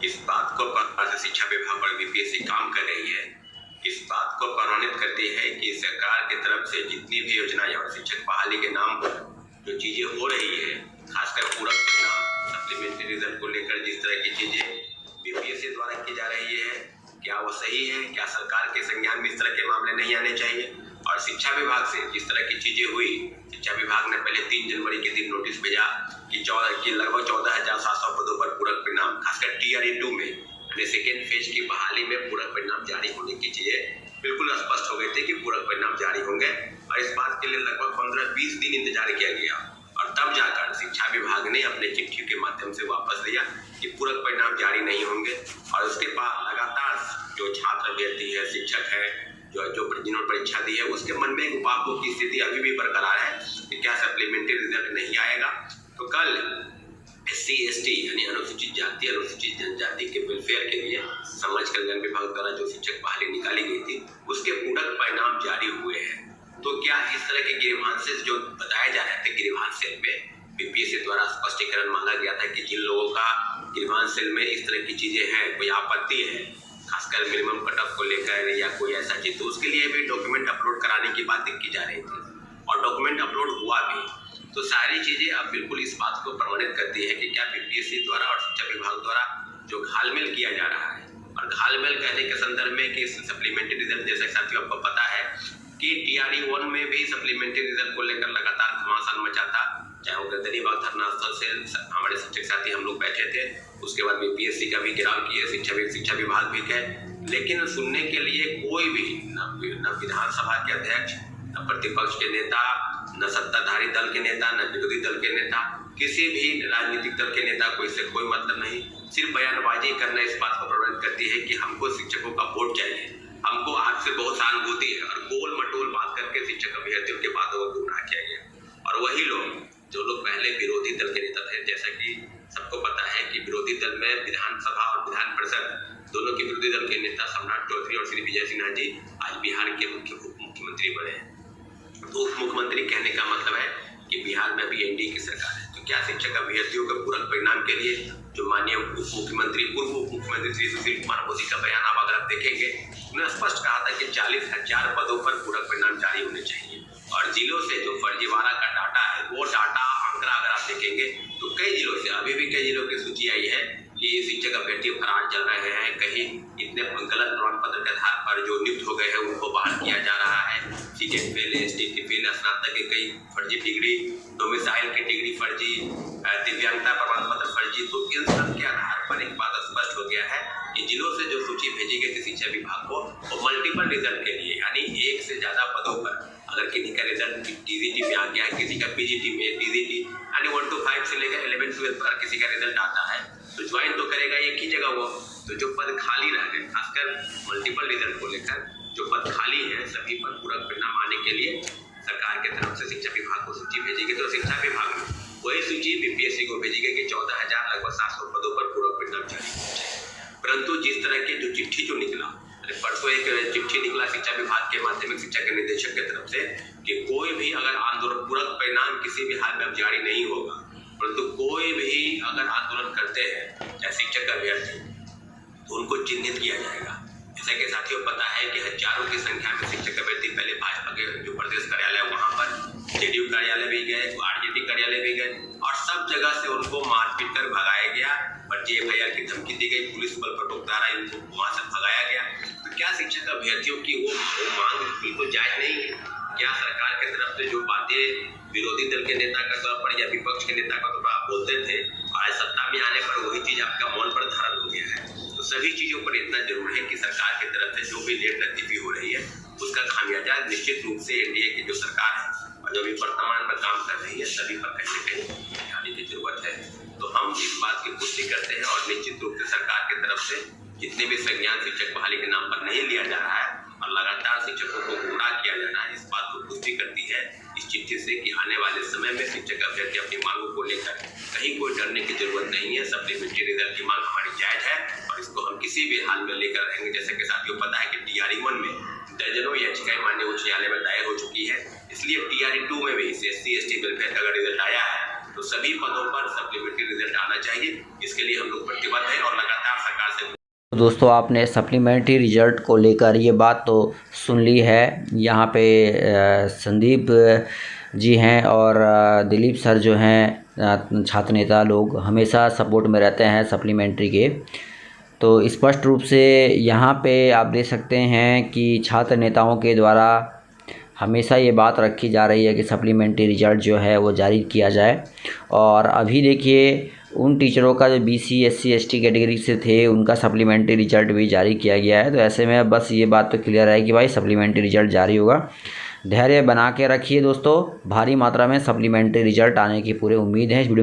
इस बात को शिक्षा विभाग और बीपीएससी काम कर रही है, इस बात को प्रमाणित करती है कि सरकार की तरफ से जितनी भी योजनाएं और शिक्षक बहाली के नाम पर जो चीजें हो रही है, खासकर पूरक परिणाम, सप्लीमेंट्री रिजल्ट को लेकर जिस तरह की चीजें बीपीएससी द्वारा की जा रही है, क्या वो सही है? क्या सरकार के संज्ञान में इस तरह के मामले नहीं आने चाहिए? और शिक्षा विभाग से जिस तरह की चीजें हुई, शिक्षा विभाग ने पहले 3 जनवरी के दिन नोटिस भेजा कि लगभग 14,700 पदों पर पूरक परिणाम, खासकर टीआरई 2 में यानी सेकेंड फेज की बहाली में पूरक परिणाम जारी होने की चीजें बिल्कुल स्पष्ट हो गए थे कि पूरक परिणाम जारी होंगे। और इस बात के लिए लगभग 15-20 दिन इंतजार किया गया और तब जाकर शिक्षा विभाग ने अपने चिट्ठी के माध्यम से वापस लिया कि पूरक परिणाम जारी नहीं होंगे। और उसके बाद लगातार जो छात्र अभ्यर्थी है, शिक्षक है, जिन्होंने परीक्षा दी है, उसके मन में एक उपापों की स्थिति अभी भी बरकरार है कि क्या सप्लीमेंट्री रिजल्ट नहीं आएगा। तो कल SC/ST यानी अनुसूचित जाति अनुसूचित जनजाति के वेलफेयर के लिए समाज कल्याण विभाग द्वारा जो शिक्षक बहाली निकाली गई थी, उसके पूरक परिणाम जारी हुए हैं। तो क्या इस तरह के ग्रीवांसेस जो बताए जा रहे थे ग्रीवांस सेल में, बीपीएससी द्वारा स्पष्टीकरण मांगा गया था कि जिन लोगों का ग्रीवांस सेल में इस तरह की चीजें हैं, कोई आपत्ति है, खासकर मिनिमम कट ऑफ को लेकर या कोई ऐसा चीज, तो उसके लिए भी डॉक्यूमेंट अपलोड कराने की बातें की जा रही थी और डॉक्यूमेंट अपलोड हुआ भी। तो सारी चीजें अब बिल्कुल इस बात को प्रमाणित करती है कि क्या बीपीएससी द्वारा और शिक्षा विभाग द्वारा जो घालमेल किया जा रहा है, और घालमेल कहने के संदर्भ में कि सप्लीमेंट्री रिजल्ट, जैसे साथियों आपको पता है कि टीआरई 1 में भी सप्लीमेंट्री रिजल्ट को लेकर लगातार घमासान मचा था, चाहे वो गदरीबाग धरना स्थल से हमारे शिक्षक साथी हम लोग बैठे थे, उसके बाद बीपीएससी का भी घेराव किए, शिक्षा विभाग भी गए, लेकिन सुनने के लिए कोई भी न विधानसभा के अध्यक्ष, न प्रतिपक्ष के नेता, न सत्ताधारी दल के नेता, न विरोधी दल के नेता, किसी भी राजनीतिक दल के नेता को इससे कोई मतलब नहीं। सिर्फ बयानबाजी करना इस बात को प्रमाणित करती है कि हमको शिक्षकों का वोट चाहिए, हमको आपसे बहुत सहानुभूति है, और गोल मटोल बात करके शिक्षक अभ्यर्थियों के बातों को गुमराह किया गया। और वही लोग जो लोग पहले विरोधी दल के नेता थे, जैसा कि सबको पता है कि विरोधी दल में विधानसभा और विधान परिषद दोनों के विरोधी दल के नेता सम्राट चौधरी और श्री विजय सिन्हा जी आज बिहार के मुख्यमंत्री बने हैं। तो उप मुख्यमंत्री कहने का मतलब है कि बिहार में अभी एनडीए की सरकार है। तो क्या शिक्षक अभ्यर्थियों के पूरक परिणाम के लिए जो माननीय उप मुख्यमंत्री, पूर्व उप मुख्यमंत्री श्री सुशील कुमार मोदी का बयान आप अगर आप देखेंगे, उन्होंने स्पष्ट कहा था कि 40,000 पदों पर पूरक परिणाम जारी होने चाहिए। और जिलों से जो फर्जीवाड़ा का डाटा है, वो डाटा आंकड़ा अगर आप देखेंगे तो कई जिलों से अभी भी कई जिलों की सूची आई है कि शिक्षक अभ्यर्थी फरार चल रहे हैं, कहीं इतने गलत प्रमाण पत्र के आधार पर जो नियुक्त हो गए हैं उनको बहाल किया जा रहा है, सीटेट फेल, STT फेल, स्नातक के कई फर्जी डिग्री, डोमिसाइल की डिग्री फर्जी, दिव्यांगता प्रमाण पत्र फर्जी। तो इन सब के आधार पर एक बात स्पष्ट हो गया है कि जिलों से जो सूची भेजी गई थी शिक्षा विभाग को, वो मल्टीपल रिजल्ट के लिए यानी एक से ज्यादा पदों पर अगर किसी का रिजल्ट टीजीटी में आ गया है, किसी का पीजीटी में, टीजीटी यानी 1 to 5 से लेकर 11-12 पर किसी का रिजल्ट आता है तो ज्वाइन तो करेगा एक ही जगह वो। तो जो पद खाली रह गए, खासकर मल्टीपल रिजल्ट को लेकर जो पद खाली है, सभी पर पूरक परिणाम आने के लिए सरकार की तरफ से शिक्षा विभाग को सूची भेजी गई। तो शिक्षा विभाग में वही सूची बीपीएससी को भेजी गई कि 14,700 पदों पर पूरक परिणाम जारी होना चाहिए। परंतु जिस तरह की जो चिट्ठी जो निकला, परसों एक चिट्ठी निकला शिक्षा विभाग के माध्यमिक शिक्षा के निदेशक की तरफ से कि कोई भी अगर आंदोलन, पूरक परिणाम किसी भी हाल में अब जारी नहीं होगा, परंतु कोई भी अगर आंदोलन करते हैं चाहे शिक्षक अभ्यर्थी, तो उनको चिन्हित किया जाएगा। जैसा कि साथियों पता है कि हजारों की संख्या में शिक्षक अभ्यर्थी पहले भाजपा के जो प्रदेश कार्यालय वहां पर जेडीयू कार्यालय भी गए, आरजेडी कार्यालय भी गए, और सब जगह से उनको मारपीट कर भगाया गया, फर्जी FIR की धमकी दी गई, पुलिस बल प्रयोग द्वारा इनको वहां से भगाया गया। तो क्या शिक्षक अभ्यर्थियों की वो मांग बिल्कुल जायज नहीं है? क्या सरकार की तरफ से जो बातें विरोधी दल के नेता के तौर पर या विपक्ष के नेता के तौर पर आप बोलते थे, आज सत्ता में आने पर वही चीज आपका मौन पर धारण हो गया है? तो सभी चीजों पर इतना जरूर है कि सरकार की तरफ से जो भी लेट गति भी हो रही है, उसका खामियाजा निश्चित रूप से एनडीए की जो सरकार है और जो भी वर्तमान में काम कर रही है, सभी पर कहीं न कहीं ध्यान की जरूरत है। तो हम इस बात की पुष्टि करते हैं और निश्चित रूप से सरकार की तरफ से जितने भी संज्ञान शिक्षक बहाली के नाम पर नहीं लिया जा रहा है और लगातार शिक्षकों को गुमराह किया जा रहा है, इस बात को पुष्टि करती है इस चिट्ठी से कि आने वाले समय में शिक्षक अभ्यर्थी अपनी मांगों को लेकर कहीं कोई डरने की जरूरत नहीं है। सप्लीमेंट्री रिजल्ट की मांग हमारी जायज है और इसको हम किसी भी हाल में लेकर रहेंगे। जैसे कि साथियों पता है कि टीआरई 1 में दर्जनों याचिकाएं माननीय उच्च न्यायालय में दायर हो चुकी है, इसलिए टीआरई 2 में भी SC/ST वेलफेयर का अगर रिजल्ट आया है तो सभी पदों पर सप्लीमेंट्री रिजल्ट आना चाहिए। इसके लिए हम लोग प्रतिबद्ध हैं और लगातार सरकार से। दोस्तों, आपने सप्लीमेंट्री रिजल्ट को लेकर ये बात तो सुन ली है। यहाँ पे संदीप जी हैं और दिलीप सर जो हैं छात्र नेता लोग हमेशा सपोर्ट में रहते हैं सप्लीमेंट्री के। तो स्पष्ट रूप से यहाँ पे आप देख सकते हैं कि छात्र नेताओं के द्वारा हमेशा ये बात रखी जा रही है कि सप्लीमेंट्री रिजल्ट जो है वो जारी किया जाए। और अभी देखिए उन टीचरों का जो BC SC ST कैटेगरी से थे उनका सप्लीमेंट्री रिजल्ट भी जारी किया गया है। तो ऐसे में बस ये बात तो क्लियर है कि भाई सप्लीमेंट्री रिजल्ट जारी होगा। धैर्य बना के रखिए दोस्तों, भारी मात्रा में सप्लीमेंट्री रिजल्ट आने की पूरी उम्मीद है। इस वीडियो